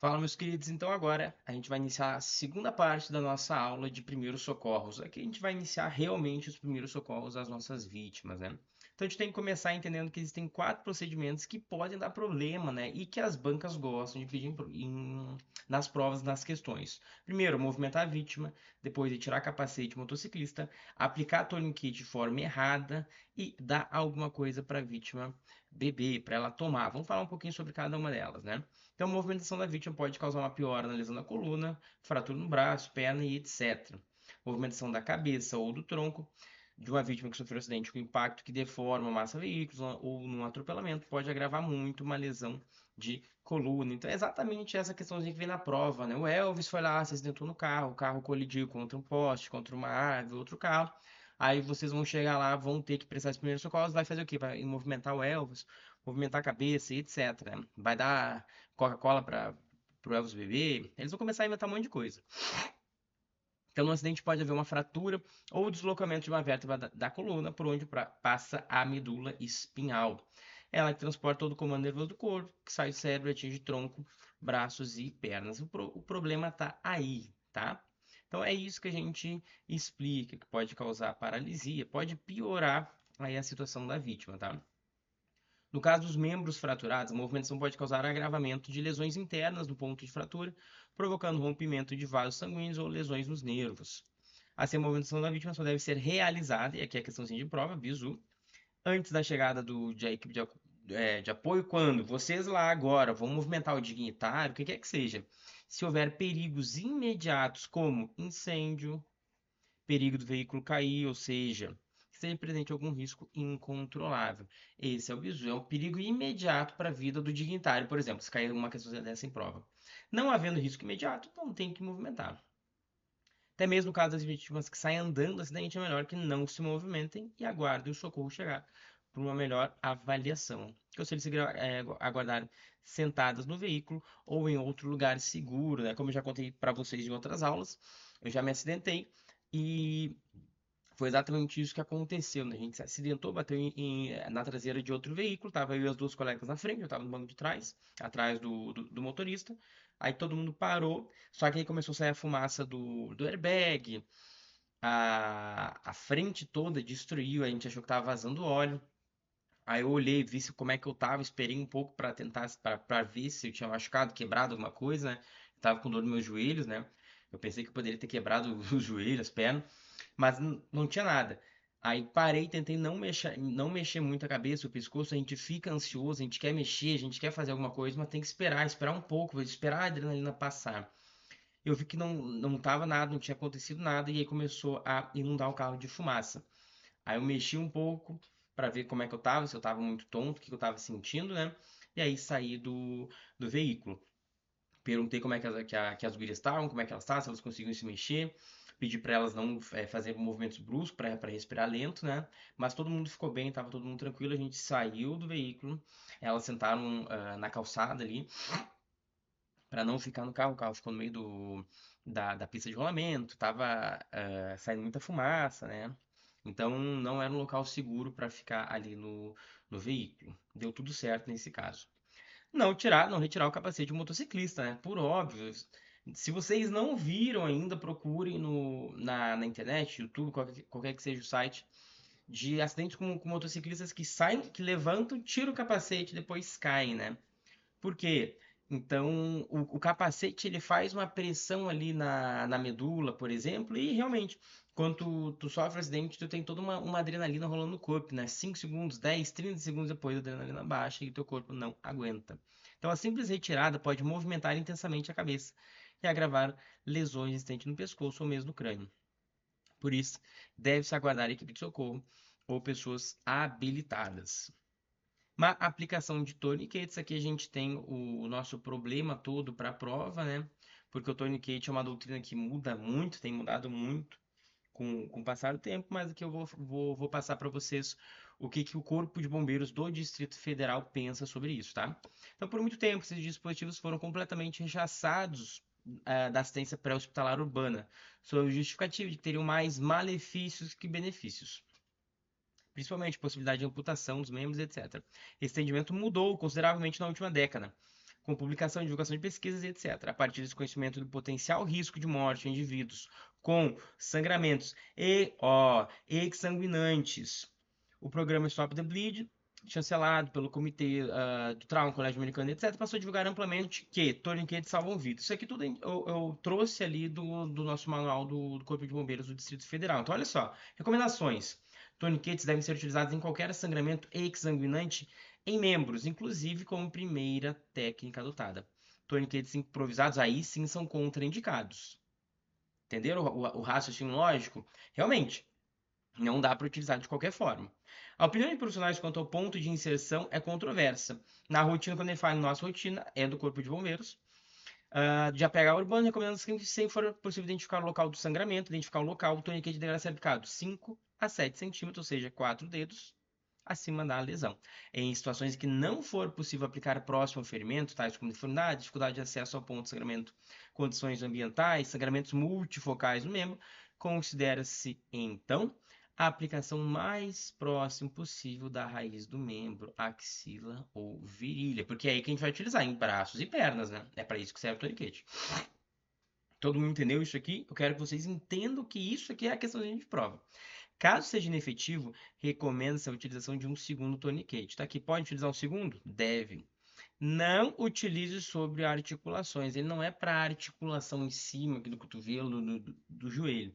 Fala, meus queridos. Então, agora a gente vai iniciar a segunda parte da nossa aula de primeiros socorros. Aqui a gente vai iniciar realmente os primeiros socorros às nossas vítimas, né? Então, a gente tem que começar entendendo que existem quatro procedimentos que podem dar problema, né? E que as bancas gostam de pedir nas provas, nas questões. Primeiro, movimentar a vítima, depois retirar capacete motociclista, aplicar tourniquet de forma errada e dar alguma coisa para a vítima beber, para ela tomar. Vamos falar um pouquinho sobre cada uma delas, né? Então, a movimentação da vítima pode causar uma piora na lesão da coluna, fratura no braço, perna e etc. Movimentação da cabeça ou do tronco de uma vítima que sofreu um acidente com impacto que deforma a massa veículo ou num atropelamento pode agravar muito uma lesão de coluna. Então, é exatamente essa questãozinha que vem na prova, né? O Elvis foi lá, se acidentou no carro, o carro colidiu contra um poste, contra uma árvore, outro carro. Aí vocês vão chegar lá, vão ter que prestar os primeiros socorros, vai fazer o quê? Vai movimentar o Elvis, movimentar a cabeça e etc. Vai dar Coca-Cola para o Elvis beber, eles vão começar a inventar um monte de coisa. Então, no acidente pode haver uma fratura ou deslocamento de uma vértebra da coluna por onde passa a medula espinhal. Ela que transporta todo o comando nervoso do corpo, que sai do cérebro e atinge tronco, braços e pernas. O problema está aí, tá? Então, é isso que a gente explica, que pode causar paralisia, pode piorar aí a situação da vítima, tá? No caso dos membros fraturados, a movimentação pode causar agravamento de lesões internas no ponto de fratura, provocando rompimento de vasos sanguíneos ou lesões nos nervos. Assim, a movimentação da vítima só deve ser realizada, e aqui é a questãozinha de prova, bizu, antes da chegada da equipe de apoio, quando vocês lá agora vão movimentar o dignitário, o que quer que seja, se houver perigos imediatos como incêndio, perigo do veículo cair, ou seja, que esteja presente algum risco incontrolável. Esse é o bizu, é um perigo imediato para a vida do dignitário, por exemplo, se cair uma questão dessa em prova. Não havendo risco imediato, não tem que movimentar. Até mesmo no caso das vítimas que saem andando do acidente, é melhor que não se movimentem e aguardem o socorro chegar para uma melhor avaliação. Eu se eles aguardarem sentadas no veículo ou em outro lugar seguro, né? Como eu já contei para vocês em outras aulas, eu já me acidentei e foi exatamente isso que aconteceu, né? A gente se acidentou, bateu na traseira de outro veículo, tava eu e as duas colegas na frente, eu tava no banco de trás, atrás do motorista. Aí todo mundo parou, só que aí começou a sair a fumaça do airbag, a frente toda destruiu, a gente achou que tava vazando óleo. Aí eu olhei, vi como é que eu tava, esperei um pouco para tentar, para ver se eu tinha machucado, quebrado alguma coisa, né? Eu tava com dor nos meus joelhos, né? Eu pensei que eu poderia ter quebrado os joelhos, as pernas, mas não tinha nada. Aí parei, tentei não mexer muito a cabeça, o pescoço, a gente fica ansioso, a gente quer mexer, a gente quer fazer alguma coisa, mas tem que esperar um pouco, esperar a adrenalina passar. Eu vi que não tava nada, não tinha acontecido nada, e aí começou a inundar o carro de fumaça. Aí eu mexi um pouco para ver como é que eu tava, se eu tava muito tonto, o que eu tava sentindo, né? E aí saí do veículo. Perguntei como é que as gurias estavam, como é que elas estavam, se elas conseguiam se mexer. Pedi para elas não fazer movimentos bruscos para respirar lento, né? Mas todo mundo ficou bem, tava todo mundo tranquilo. A gente saiu do veículo, elas sentaram na calçada ali para não ficar no carro. O carro ficou no meio da pista de rolamento, tava saindo muita fumaça, né? Então não era um local seguro para ficar ali no veículo. Deu tudo certo nesse caso. Não retirar o capacete do motociclista, né? Por óbvio. Se vocês não viram ainda, procurem na internet, YouTube, qualquer que seja o site, de acidentes com motociclistas que saem, que levantam, tiram o capacete e depois caem, né? Por quê? Então, o capacete ele faz uma pressão ali na medula, por exemplo, e realmente, quando tu sofre um acidente, tu tem toda uma adrenalina rolando no corpo, né? 5 segundos, 10, 30 segundos depois a adrenalina baixa e teu corpo não aguenta. Então, a simples retirada pode movimentar intensamente a cabeça e agravar lesões existentes no pescoço ou mesmo no crânio. Por isso, deve-se aguardar a equipe de socorro ou pessoas habilitadas. Uma aplicação de tourniquets, aqui a gente tem o nosso problema todo para a prova, né? Porque o tourniquet é uma doutrina que muda muito, tem mudado muito com o passar do tempo, mas aqui eu vou passar para vocês o que o Corpo de Bombeiros do Distrito Federal pensa sobre isso, tá? Então, por muito tempo, esses dispositivos foram completamente rechaçados da assistência pré-hospitalar urbana, sob o justificativo de que teriam mais malefícios que benefícios, principalmente possibilidade de amputação dos membros, etc. Esse entendimento mudou consideravelmente na última década, com publicação e divulgação de pesquisas e etc. A partir desse conhecimento do potencial risco de morte em indivíduos com sangramentos exsanguinantes, o programa Stop the Bleed, chancelado pelo Comitê do Trauma, Colégio Americano, etc., passou a divulgar amplamente que torniquetes salvam vidas. Isso aqui tudo eu trouxe ali do nosso manual do Corpo de Bombeiros do Distrito Federal. Então, olha só, recomendações. Torniquetes devem ser utilizados em qualquer sangramento exsanguinante em membros, inclusive como primeira técnica adotada. Torniquetes improvisados, aí sim, são contraindicados. Entenderam o raciocínio lógico? Realmente, não dá para utilizar de qualquer forma. A opinião de profissionais quanto ao ponto de inserção é controversa. Na rotina, quando ele fala nossa rotina, é do Corpo de Bombeiros. De APH urbano, recomendamos que sempre for possível identificar o local do sangramento, identificar o local, o torniquete deverá ser aplicado 5 a 7 centímetros, ou seja, 4 dedos acima da lesão. Em situações que não for possível aplicar próximo ao ferimento, tais como deformidade, dificuldade de acesso ao ponto de sangramento, condições ambientais, sangramentos multifocais no membro, considera-se então a aplicação mais próximo possível da raiz do membro, axila ou virilha, porque é aí que a gente vai utilizar em braços e pernas, né? É para isso que serve o torniquete. Todo mundo entendeu isso aqui? Eu quero que vocês entendam que isso aqui é a questãozinha de prova. Caso seja inefetivo, recomenda-se a utilização de um segundo torniquete. Tá aqui, pode utilizar um segundo? Deve. Não utilize sobre articulações. Ele não é para articulação em cima aqui do cotovelo, do joelho.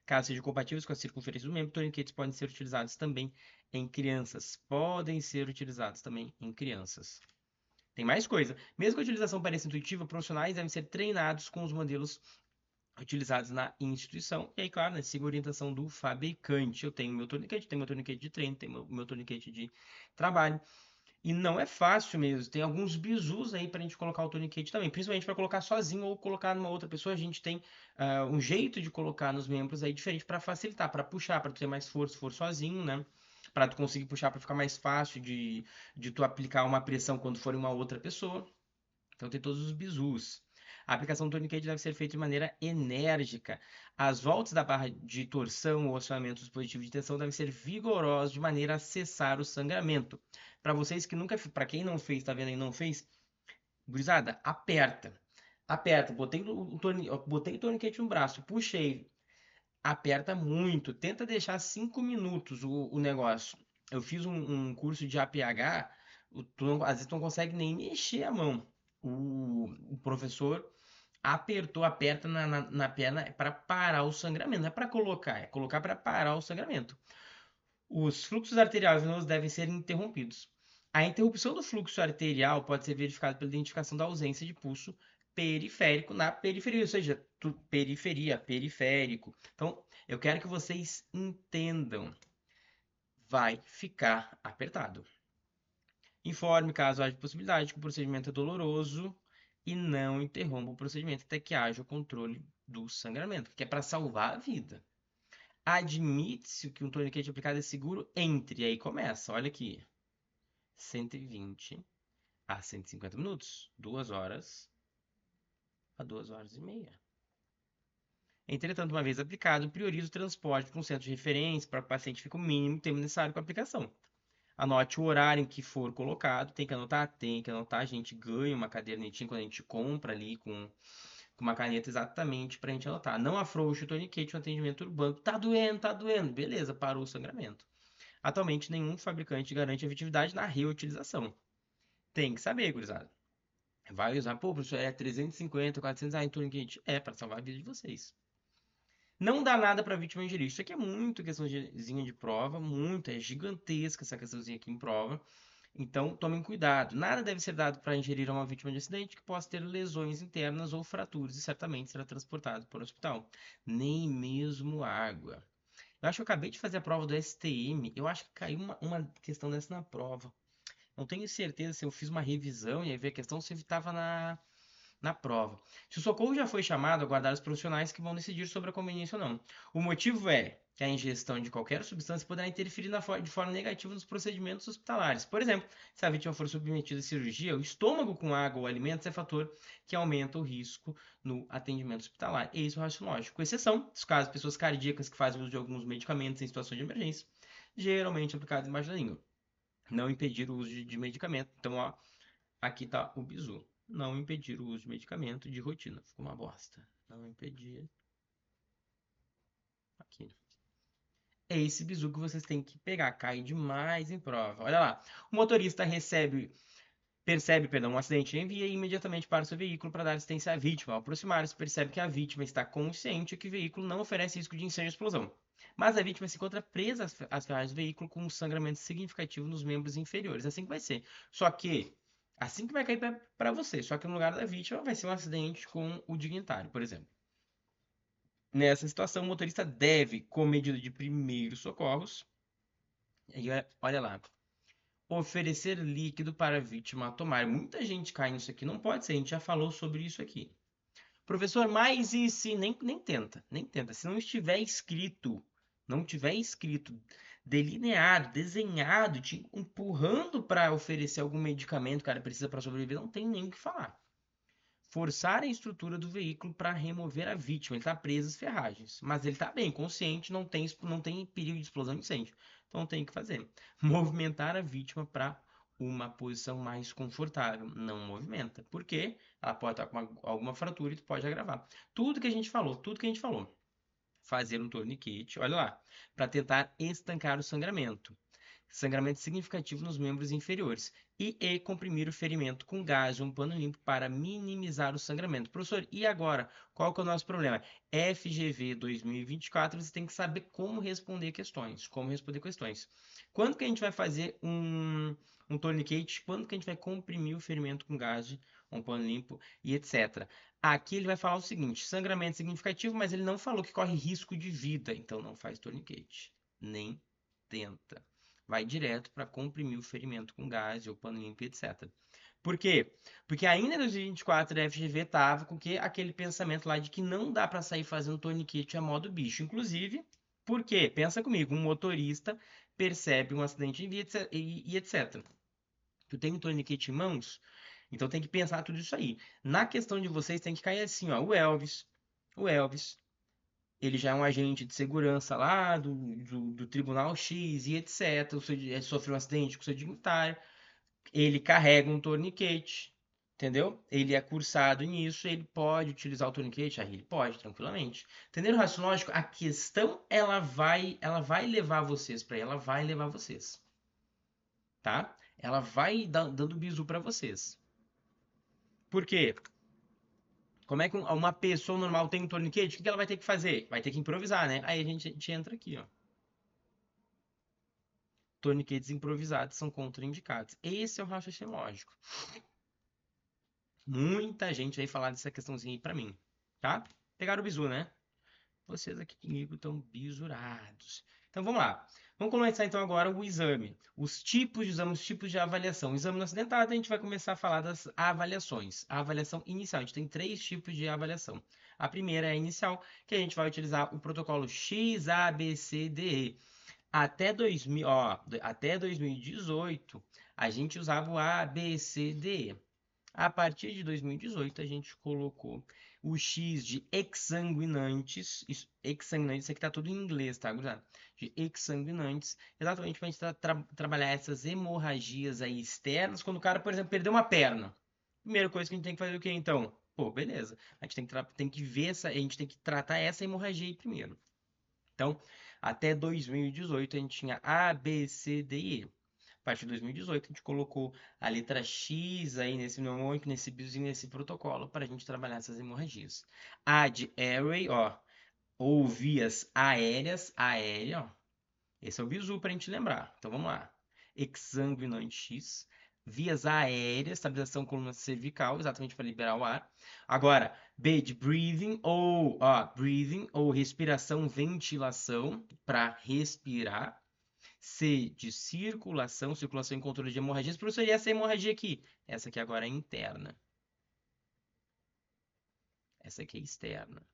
Caso sejam compatíveis com a circunferência do membro, torniquetes podem ser utilizados também em crianças. Podem ser utilizados também em crianças. Tem mais coisa. Mesmo que a utilização pareça intuitiva, profissionais devem ser treinados com os modelos utilizados na instituição. E aí, claro, né, siga a orientação do fabricante. Eu tenho meu torniquete de treino, tenho meu torniquete de trabalho. E não é fácil mesmo. Tem alguns bizus aí para a gente colocar o torniquete também, principalmente para colocar sozinho ou colocar numa outra pessoa. A gente tem um jeito de colocar nos membros aí diferente para facilitar, para puxar, para tu ter mais força se for sozinho, né? Para tu conseguir puxar, para ficar mais fácil de tu aplicar uma pressão quando for em uma outra pessoa. Então tem todos os bizus. A aplicação do torniquete deve ser feita de maneira enérgica. As voltas da barra de torção ou acionamento do dispositivo de tensão devem ser vigorosos de maneira a cessar o sangramento. Para vocês que nunca, para quem não fez, tá vendo aí, não fez, gurizada, aperta. Aperta, botei o torniquete no braço, puxei, aperta muito, tenta deixar 5 minutos o negócio. Eu fiz curso de APH, às vezes tu não consegue nem mexer a mão. O professor aperta na perna para parar o sangramento, não é para colocar, é colocar para parar o sangramento. Os fluxos arteriais venosos devem ser interrompidos. A interrupção do fluxo arterial pode ser verificada pela identificação da ausência de pulso periférico na periferia, ou seja, periferia, periférico. Então, eu quero que vocês entendam. Vai ficar apertado. Informe caso haja possibilidade que o procedimento é doloroso e não interrompa o procedimento até que haja o controle do sangramento, que é para salvar a vida. Admite-se que um torniquete aplicado é seguro entre, aí começa, olha aqui, 120 a 150 minutos, 2 horas a 2 horas e meia. Entretanto, uma vez aplicado, prioriza o transporte para um centro de referência para que o paciente fique o mínimo tempo necessário com a aplicação. Anote o horário em que for colocado, tem que anotar? Tem que anotar. A gente ganha uma cadernetinha quando a gente compra ali com uma caneta exatamente para a gente anotar. Não afrouxe o torniquete no atendimento urbano. Tá doendo, tá doendo. Beleza, parou o sangramento. Atualmente, nenhum fabricante garante efetividade na reutilização. Tem que saber, gurizada. Vai usar, pô, professor, é 350, 400 reais em torniquete. É, para salvar a vida de vocês. Não dá nada para a vítima ingerir. Isso aqui é muito questãozinha de prova, muito, é gigantesca essa questãozinha aqui em prova. Então, tomem cuidado. Nada deve ser dado para ingerir a uma vítima de acidente que possa ter lesões internas ou fraturas e certamente será transportado para o hospital. Nem mesmo água. Eu acho que eu acabei de fazer a prova do STM. Eu acho que caiu uma questão dessa na prova. Não tenho certeza se eu fiz uma revisão e aí vi a questão se estava na prova. Se o socorro já foi chamado, aguardar os profissionais que vão decidir sobre a conveniência ou não. O motivo é que a ingestão de qualquer substância poderá interferir de forma negativa nos procedimentos hospitalares. Por exemplo, se a vítima for submetida a cirurgia, o estômago com água ou alimentos é fator que aumenta o risco no atendimento hospitalar. Eis o raciocínio lógico. Com exceção dos casos de pessoas cardíacas que fazem uso de alguns medicamentos em situações de emergência, geralmente aplicados embaixo da língua. Não impedir o uso de medicamento. Então, ó, aqui está o bizu. não impedir o uso de medicamento de rotina. Ficou uma bosta. Não impedir. Aqui. É esse bizu que vocês têm que pegar. Cai demais em prova. Olha lá. O motorista percebe, perdão, um acidente e envia imediatamente para o seu veículo para dar assistência à vítima. Ao aproximar-se, percebe que a vítima está consciente e que o veículo não oferece risco de incêndio ou explosão. Mas a vítima se encontra presa às ferragens do veículo com um sangramento significativo nos membros inferiores. Assim que vai ser. Só que, assim que vai cair para você. Só que no lugar da vítima vai ser um acidente com o dignitário, por exemplo. Nessa situação, o motorista deve, com medida de primeiros socorros, e olha lá, oferecer líquido para a vítima tomar. Muita gente cai nisso aqui, não pode ser, a gente já falou sobre isso aqui. Professor, mas e se nem tenta, nem tenta. Se não estiver escrito, não tiver escrito, delineado, desenhado, te empurrando para oferecer algum medicamento que o cara precisa para sobreviver, não tem nem o que falar. Forçar a estrutura do veículo para remover a vítima. Ele está preso às ferragens, mas ele está bem, consciente, não tem perigo de explosão de incêndio. Então tem que fazer. Movimentar a vítima para uma posição mais confortável. Não movimenta. Por quê? Ela pode estar com alguma fratura e tu pode agravar. Tudo que a gente falou, tudo que a gente falou. Fazer um torniquete, olha lá, para tentar estancar o sangramento significativo nos membros inferiores e comprimir o ferimento com gás ou um pano limpo para minimizar o sangramento. Professor, e agora? Qual que é o nosso problema? FGV 2024, você tem que saber como responder questões. Quando que a gente vai fazer um tourniquet? Quando que a gente vai comprimir o ferimento com gás, um pano limpo e etc. Aqui ele vai falar o seguinte, sangramento significativo, mas ele não falou que corre risco de vida, então não faz tourniquet. Nem tenta. Vai direto para comprimir o ferimento com gás ou pano limpo, etc. Por quê? Porque ainda em 2024 a FGV tava com aquele pensamento lá de que não dá para sair fazendo tourniquet a modo bicho. Inclusive, por quê? Pensa comigo, um motorista percebe um acidente em via e etc. Tu tem um tourniquet em mãos, então tem que pensar tudo isso aí. Na questão de vocês tem que cair assim, ó, o Elvis, ele já é um agente de segurança lá do Tribunal X e etc. Ele sofreu um acidente com o seu dignitário. Ele carrega um torniquete, entendeu? Ele é cursado nisso, ele pode utilizar o torniquete? Aí ele pode, tranquilamente. Entendeu o raciocínio lógico? A questão, ela vai levar vocês para aí, ela vai levar vocês, tá? Ela vai dando bizu para vocês. Por quê? Como é que uma pessoa normal tem um torniquete? O que ela vai ter que fazer? Vai ter que improvisar, né? Aí a gente entra aqui, ó. Torniquetes improvisados são contraindicados. Esse é o raciocínio lógico. Muita gente veio falar dessa questãozinha aí pra mim, tá? Pegaram o bizu, né? Vocês aqui comigo estão bisurados. Então vamos lá. Vamos começar então agora o exame. Os tipos de exame, os tipos de avaliação. O exame no acidentado, a gente vai começar a falar das avaliações. A avaliação inicial. A gente tem 3 tipos de avaliação. A primeira é a inicial, que a gente vai utilizar o protocolo XABCDE. Até 2000, até 2018, a gente usava o ABCDE. A partir de 2018, a gente colocou o X de exsanguinantes. Exsanguinantes, isso aqui tá tudo em inglês, tá, gurizada? De exsanguinantes, exatamente para a gente trabalhar essas hemorragias aí externas. Quando o cara, por exemplo, perdeu uma perna. Primeira coisa que a gente tem que fazer o quê, então? Pô, beleza. A gente tem que ver a gente tem que tratar essa hemorragia aí primeiro. Então, até 2018, a gente tinha A, B, C, D e E. A partir de 2018, a gente colocou a letra X aí nesse mnemônico, nesse biozinho, nesse protocolo, para a gente trabalhar essas hemorragias. A de airway, ó, ou vias aéreas, aérea, ó. Esse é o bizu para a gente lembrar. Então vamos lá. Exsanguinante X. Vias aéreas, estabilização coluna cervical, exatamente para liberar o ar. Agora, B de breathing ou respiração, ventilação, para respirar. C de circulação e controle de hemorragias. Professor, e essa hemorragia aqui? Essa aqui agora é interna. Essa aqui é externa.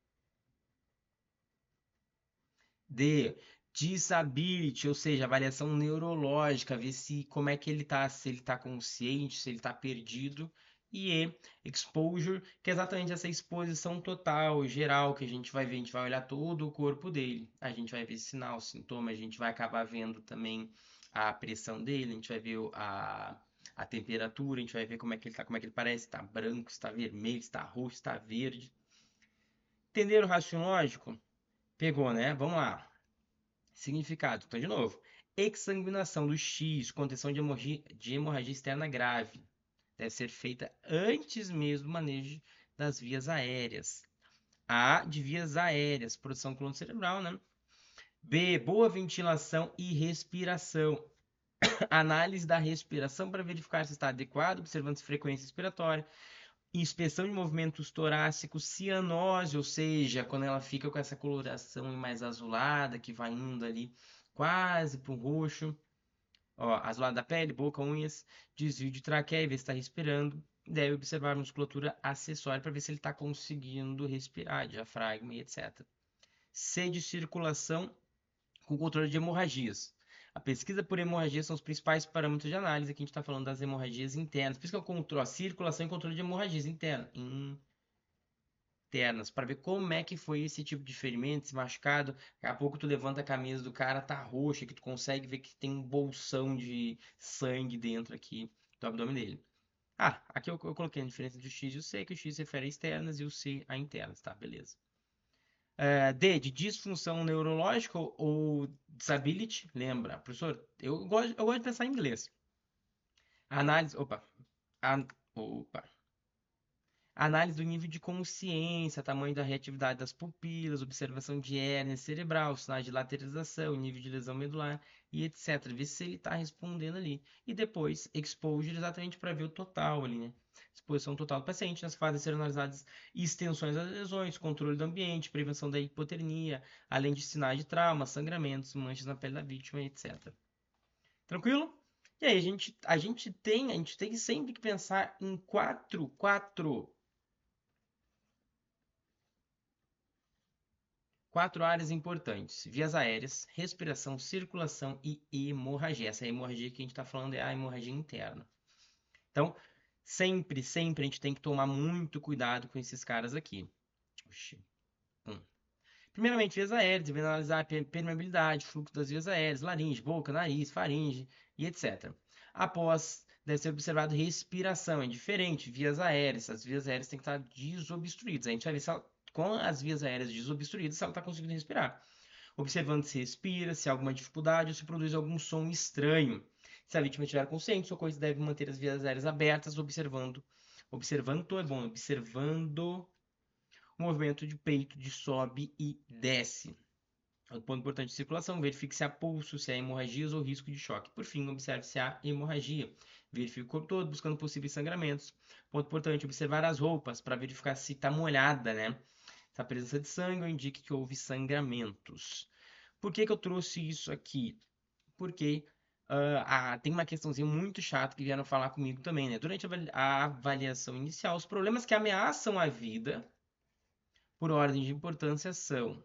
D, disability, ou seja, avaliação neurológica, ver se como é que ele tá, se ele tá consciente, se ele tá perdido. E E, exposure, que é exatamente essa exposição total, geral, que a gente vai ver, a gente vai olhar todo o corpo dele. A gente vai ver sinal, sintoma, a gente vai acabar vendo também a pressão dele, a gente vai ver A temperatura, a gente vai ver como é que ele tá, como é que ele parece, está branco, está vermelho, está roxo, está verde. Entender o raciocínio lógico? Pegou, né? Vamos lá. Significado. Então, de novo. Exsanguinação do X, contenção de hemorragia externa grave. Deve ser feita antes mesmo do manejo das vias aéreas. A, de vias aéreas, produção do colono cerebral, né? B, boa ventilação e respiração. Análise da respiração para verificar se está adequado, observando frequência respiratória. Inspeção de movimentos torácicos, cianose, ou seja, quando ela fica com essa coloração mais azulada, que vai indo ali quase para o roxo. Ó, azulado da pele, boca, unhas, desvio de traqueia, ver se está respirando. Deve observar a musculatura acessória para ver se ele está conseguindo respirar, diafragma e etc. C de circulação com controle de hemorragias. A pesquisa por hemorragias são os principais parâmetros de análise. Aqui a gente está falando das hemorragias internas. Por isso que eu controlo a circulação e controle de hemorragias internas, para ver como é que foi esse tipo de ferimento, esse machucado. Daqui a pouco tu levanta a camisa do cara, tá roxa, que tu consegue ver que tem um bolsão de sangue dentro aqui do abdômen dele. Ah, aqui eu coloquei a diferença entre o X e o C, que o X refere a externas e o C a internas, tá? Beleza. D, de disfunção neurológica ou disability, lembra, professor, eu gosto de pensar em inglês. Análise, opa. Análise do nível de consciência, tamanho da reatividade das pupilas, observação de hérnia cerebral, sinais de lateralização, nível de lesão medular e etc. Ver se ele está respondendo ali. E depois, exposure exatamente para ver o total ali, né? Exposição total do paciente. Nas fases serão analisadas extensões das lesões, controle do ambiente, prevenção da hipotermia, além de sinais de trauma, sangramentos, manchas na pele da vítima, etc. Tranquilo? E aí, a gente tem sempre que pensar em quatro áreas importantes: vias aéreas, respiração, circulação e hemorragia. Essa hemorragia que a gente está falando é a hemorragia interna. Então, sempre a gente tem que tomar muito cuidado com esses caras aqui. Oxi. Primeiramente, vias aéreas, devendo analisar a permeabilidade, fluxo das vias aéreas, laringe, boca, nariz, faringe e etc. Após, deve ser observado respiração, é diferente, vias aéreas. As vias aéreas têm que estar desobstruídas. A gente vai ver se ela, com as vias aéreas desobstruídas, se ela está conseguindo respirar. Observando se respira, se há alguma dificuldade ou se produz algum som estranho. Se a vítima estiver consciente, o socorrista deve manter as vias aéreas abertas, observando o movimento de peito de sobe e desce. Outro ponto importante de circulação: verifique se há pulso, se há hemorragias ou risco de choque. Por fim, observe se há hemorragia. Verifique o corpo todo, buscando possíveis sangramentos. Ponto importante: observar as roupas para verificar se está molhada, né? Se a presença de sangue indica que houve sangramentos. Por que eu trouxe isso aqui? Porque tem uma questãozinha muito chata que vieram falar comigo também, né? Durante a avaliação inicial, os problemas que ameaçam a vida, por ordem de importância, são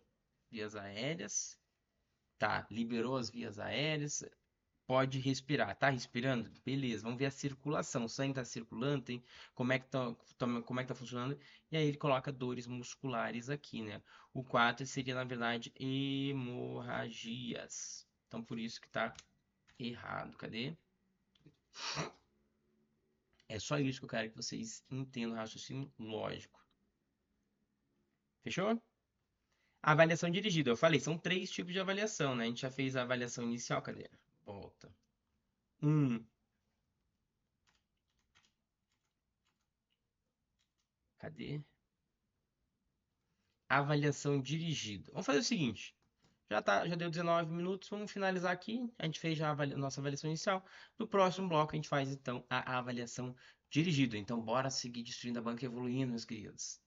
vias aéreas. Tá, liberou as vias aéreas, pode respirar. Tá respirando? Beleza, vamos ver a circulação. O sangue tá circulando, como é que tá funcionando. E aí ele coloca dores musculares aqui, né? O 4 seria, na verdade, hemorragias. Então, por isso que tá errado. Cadê? É só isso que eu quero que vocês entendam o raciocínio lógico. Fechou? Avaliação dirigida. Eu falei, são 3 tipos de avaliação, né? A gente já fez a avaliação inicial. Cadê? Volta. 1. Cadê? Avaliação dirigida. Vamos fazer o seguinte. Já deu 19 minutos, vamos finalizar aqui. A gente fez já a nossa avaliação inicial. No próximo bloco a gente faz então a avaliação dirigida. Então bora seguir destruindo a banca e evoluindo, meus queridos.